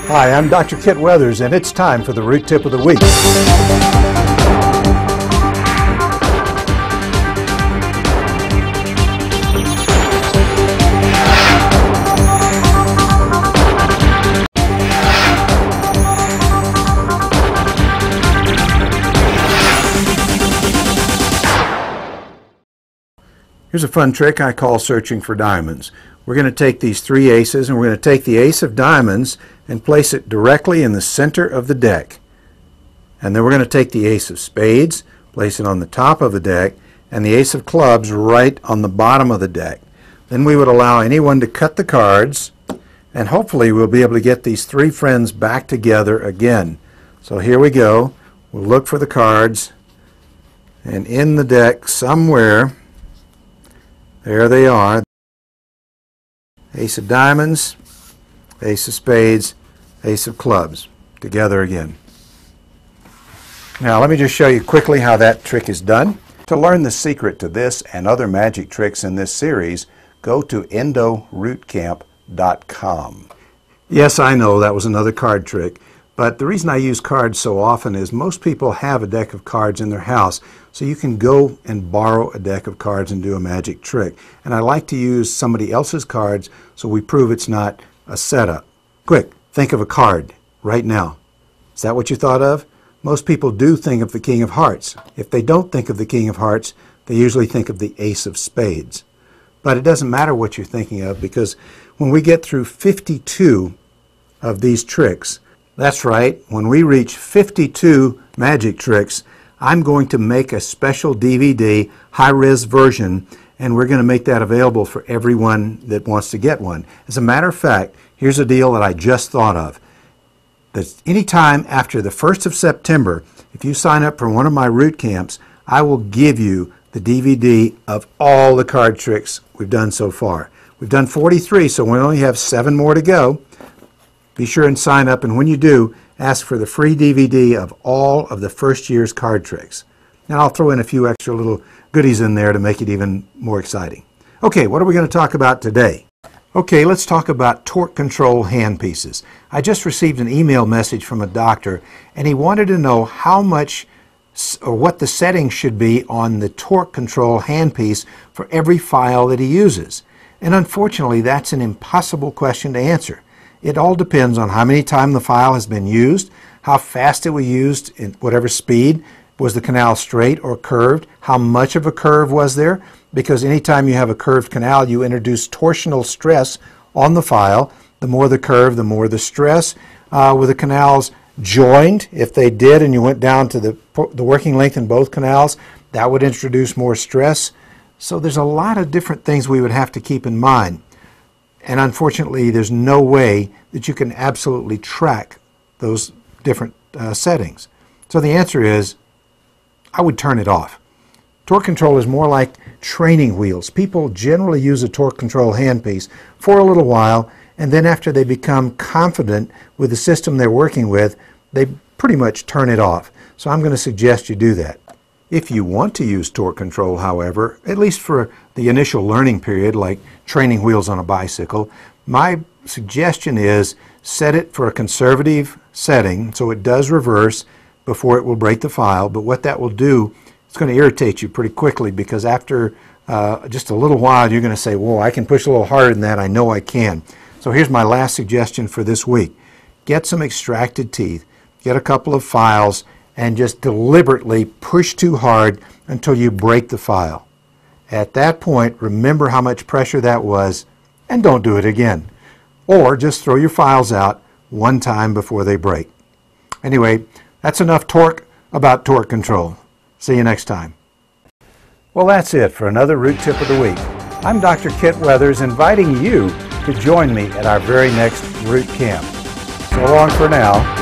Hi, I'm Dr. Kit Weathers, and it's time for the Root Tip of the Week. Here's a fun trick I call searching for diamonds. We're going to take these three aces, and we're going to take the ace of diamonds and place it directly in the center of the deck. And then we're going to take the ace of spades, place it on the top of the deck, and the ace of clubs right on the bottom of the deck. Then we would allow anyone to cut the cards, and hopefully we'll be able to get these three friends back together again. So here we go. We'll look for the cards, and in the deck somewhere, there they are. Ace of diamonds, ace of spades, ace of clubs, together again. Now let me just show you quickly how that trick is done. To learn the secret to this and other magic tricks in this series, go to EndoRootCamp.com. Yes, I know that was another card trick, but the reason I use cards so often is most people have a deck of cards in their house, so you can go and borrow a deck of cards and do a magic trick. And I like to use somebody else's cards so we prove it's not a setup. Quick, think of a card right now. Is that what you thought of? Most people do think of the King of Hearts. If they don't think of the King of Hearts, they usually think of the Ace of Spades. But it doesn't matter what you're thinking of, because when we get through 52 of these tricks, that's right, when we reach 52 magic tricks, I'm going to make a special DVD, high-res version, and we're going to make that available for everyone that wants to get one. As a matter of fact, here's a deal that I just thought of. That anytime after the 1st of September, if you sign up for one of my root camps, I will give you the DVD of all the card tricks we've done so far. We've done 43, so we only have 7 more to go. Be sure and sign up, and when you do, ask for the free DVD of all of the first year's card tricks. And I'll throw in a few extra little goodies in there to make it even more exciting. Okay, what are we going to talk about today? Okay, let's talk about torque control handpieces. I just received an email message from a doctor, and he wanted to know how much or what the settings should be on the torque control handpiece for every file that he uses. And unfortunately, that's an impossible question to answer. It all depends on how many times the file has been used, how fast it was used, in whatever speed. Was the canal straight or curved? How much of a curve was there? Because anytime you have a curved canal, you introduce torsional stress on the file. The more the curve, the more the stress. Were the canals joined? If they did, and you went down to the working length in both canals, that would introduce more stress. So there's a lot of different things we would have to keep in mind. And unfortunately, there's no way that you can absolutely track those different settings. So the answer is, I would turn it off. Torque control is more like training wheels. People generally use a torque control handpiece for a little while, and then after they become confident with the system they're working with, they pretty much turn it off. So I'm going to suggest you do that. If you want to use torque control, however, at least for the initial learning period, like training wheels on a bicycle, my suggestion is set it for a conservative setting so it does reverse before it will break the file. But what that will do, it's going to irritate you pretty quickly, because after just a little while you're going to say, whoa, I can push a little harder than that, I know I can. So here's my last suggestion for this week. Get some extracted teeth, get a couple of files, and just deliberately push too hard until you break the file. At that point, remember how much pressure that was, and don't do it again. Or just throw your files out one time before they break. Anyway, that's enough talk about torque control. See you next time. Well, that's it for another Root Tip of the Week. I'm Dr. Kit Weathers, inviting you to join me at our very next Root Camp. So long for now.